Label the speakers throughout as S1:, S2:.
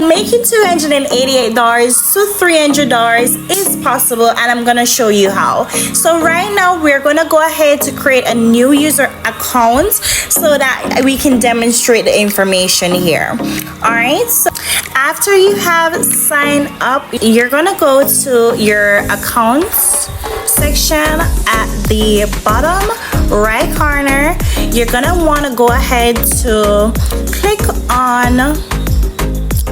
S1: making $288 to $300 is possible, and I'm gonna show you how. So right now we're gonna go ahead to create a new user account so that we can demonstrate the information here. All right, so after you have signed up, you're gonna go to your accounts section at the bottom right corner. You're gonna want to go ahead to click on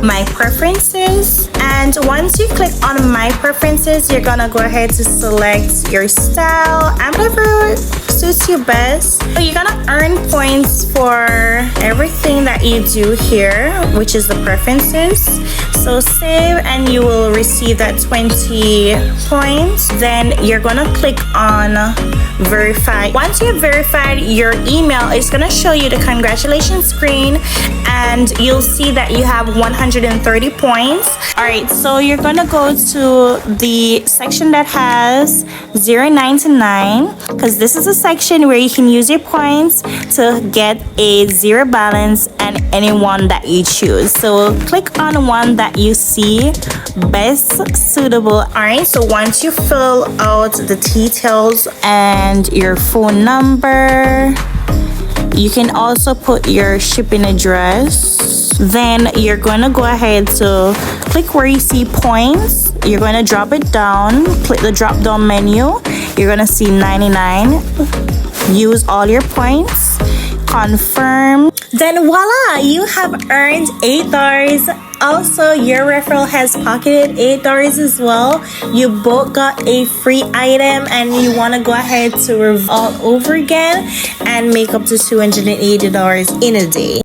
S1: my preferences, and once you click on my preferences, you're gonna go ahead to select your style and whatever suits you best. So you're gonna earn points for everything that you do here, which is the preferences. So save and you will receive that 20 points. Then you're gonna click on verify. Once you've verified your email, it's gonna show you the congratulations screen, and you'll see that you have 130 points. All right, so you're gonna go to the section that has 0.99, because this is a section where you can use your points to get a zero balance and any one that you choose. So click on one that you see best suitable. All right, so once you fill out the details and your phone number, you can also put your shipping address. Then you're going to go ahead to click where you see points. You're going to drop it down, click the drop down menu. You're going to see 99. Use all your points, confirm. Then voila, you have earned $8. Also, your referral has pocketed $8 as well. You both got a free item, and you want to go ahead to all over again and make up to $280 in a day.